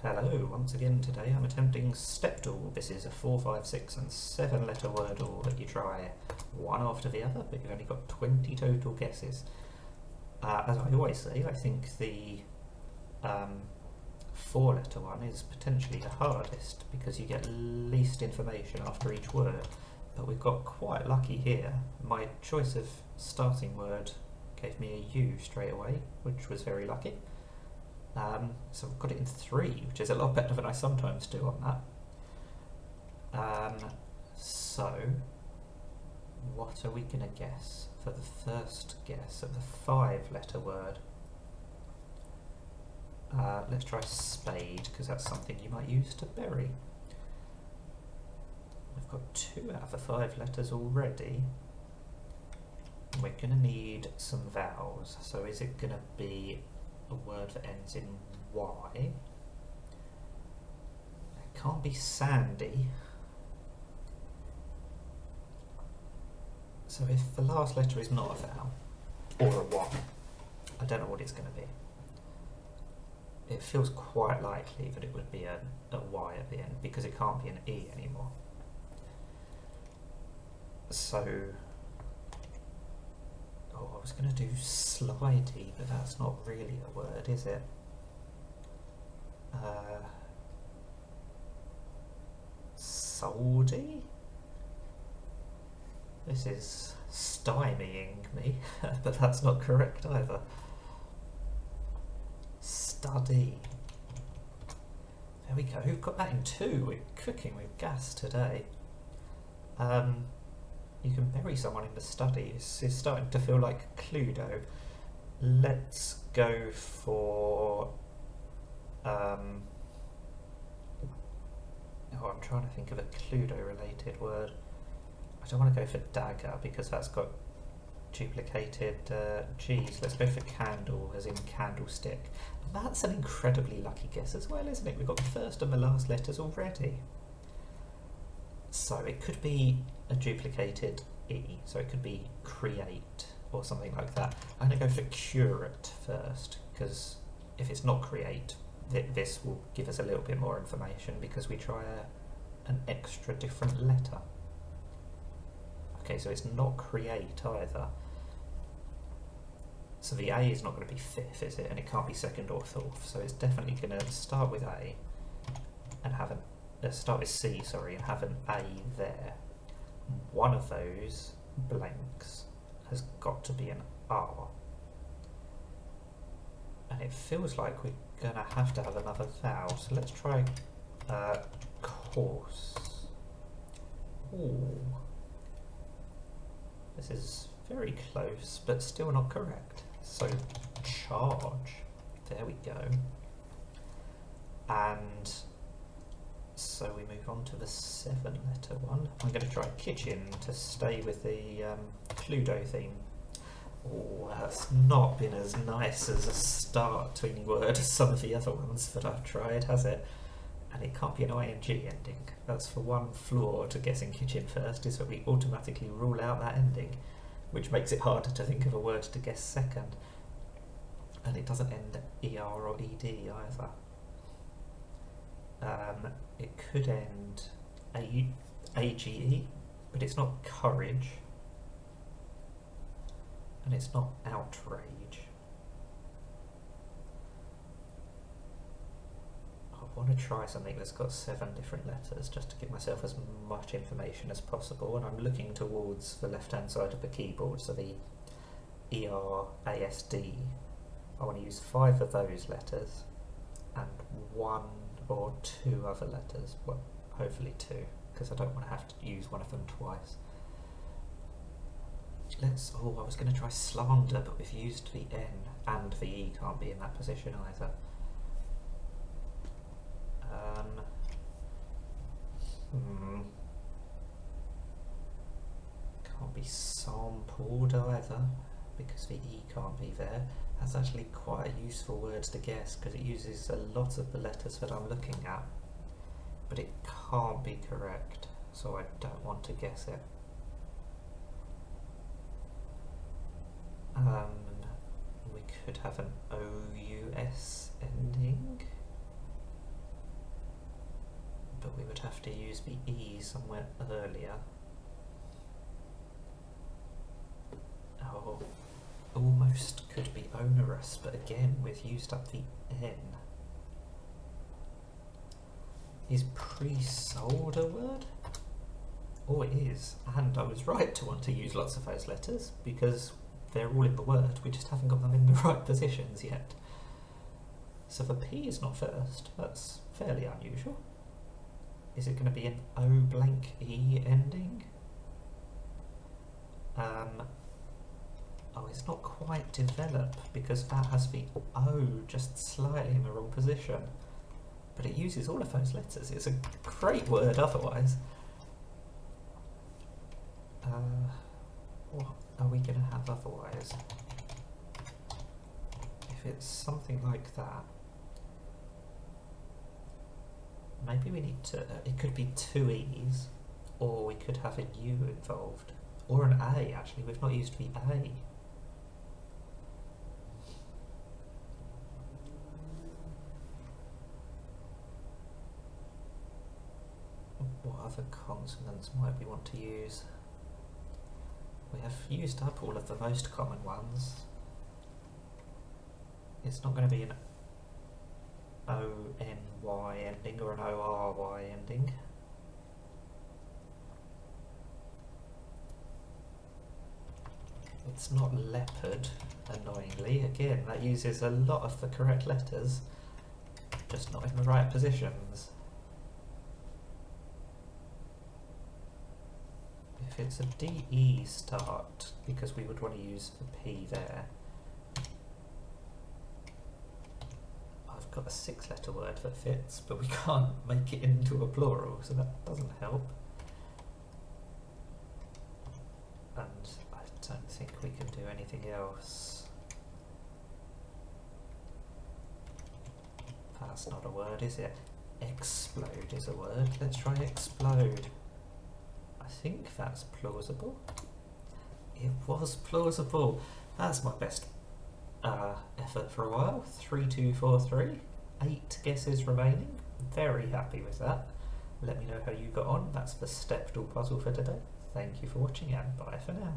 Hello, once again today I'm attempting Stepdle. This is a 4, 5, 6 and 7 letter Wordle that you try one after the other, but you've only got 20 total guesses. As I always say, I think the 4 letter one is potentially the hardest because you get least information after each word, but we've got quite lucky here. My choice of starting word gave me a U straight away, which was very lucky. So I've got it in 3, which is a lot better than I sometimes do on that. So, what are we going to guess for the first guess of the 5 letter word? Let's try spade, because that's something you might use to bury. We've got 2 out of the 5 letters already. We're going to need some vowels, so is it going to be a word that ends in Y? It can't be sandy. So if the last letter is not a vowel, or a Y, I don't know what it's going to be. It feels quite likely that it would be a Y at the end, because it can't be an E anymore. So, I was going to do slidey, but that's not really a word, is it? Soldy? This is stymieing me, but that's not correct either. Study. There we go, we've got that in 2. We're cooking with gas today. You can bury someone in the study. It's starting to feel like Cluedo. Let's go for... I'm trying to think of a Cluedo-related word. I don't want to go for dagger because that's got duplicated G's. Let's go for candle, as in candlestick. And that's an incredibly lucky guess as well, isn't it? We've got the first and the last letters already. So it could be a duplicated E, so it could be create or something like that. I'm going to go for curate first, because if it's not create, this will give us a little bit more information because we try an extra different letter. Okay, so it's not create either. So the A is not going to be 5th, is it? And it can't be 2nd or 4th, so it's definitely going to start with A and have start with C, sorry, and have an A there. One of those blanks has got to be an R. And it feels like we're going to have another vowel, so let's try course. Ooh. This is very close, but still not correct. So, charge. There we go. And so we move on to the 7 letter one. I'm going to try kitchen to stay with the Cluedo theme. Oh, that's not been as nice as a starting word as some of the other ones that I've tried, has it? And it can't be an ing ending. That's for one flaw to guessing kitchen first, is that we automatically rule out that ending, which makes it harder to think of a word to guess second. And it doesn't end ER or ED either. It could end AGE, but it's not courage, and it's not outrage. I want to try something that's got 7 different letters just to give myself as much information as possible, and I'm looking towards the left hand side of the keyboard, so the ERASD. I want to use 5 of those letters and 1 or 2 other letters, well, hopefully 2, because I don't want to have to use one of them twice. I was going to try slander, but we've used the N, and the E can't be in that position either. Can't be sampled either, because the E can't be there. That's actually quite a useful word to guess because it uses a lot of the letters that I'm looking at, but it can't be correct, so I don't want to guess it. We could have an OUS ending. have to use the E somewhere earlier. Oh, almost could be onerous, but again, we've used up the N. Is pre-sold a word? Oh, it is. And I was right to want to use lots of those letters, because they're all in the word, we just haven't got them in the right positions yet. So the P is not first, that's fairly unusual. Is it going to be an O blank E ending? Oh, it's not quite develop, because that has the O just slightly in the wrong position. But it uses all of those letters. It's a great word otherwise. What are we going to have otherwise? If it's something like that, maybe we need to, it could be two E's, or we could have a U involved, or an A actually, we've not used the A. What other consonants might we want to use? We have used up all of the most common ones. It's not going to be an O-N-Y ending or an O-R-Y ending. It's not leopard, annoyingly. Again, that uses a lot of the correct letters, just not in the right positions. If it's a D-E start, because we would want to use the P there, I've got a 6-letter word that fits, but we can't make it into a plural, so that doesn't help. And I don't think we can do anything else. That's not a word, is it? Explode is a word. Let's try explode. I think that's plausible. It was plausible. That's my best effort for a while. 3, 2, 4, 3. 8 guesses remaining. Very happy with that. Let me know how you got on. That's the Stepdle puzzle for today. Thank you for watching and bye for now.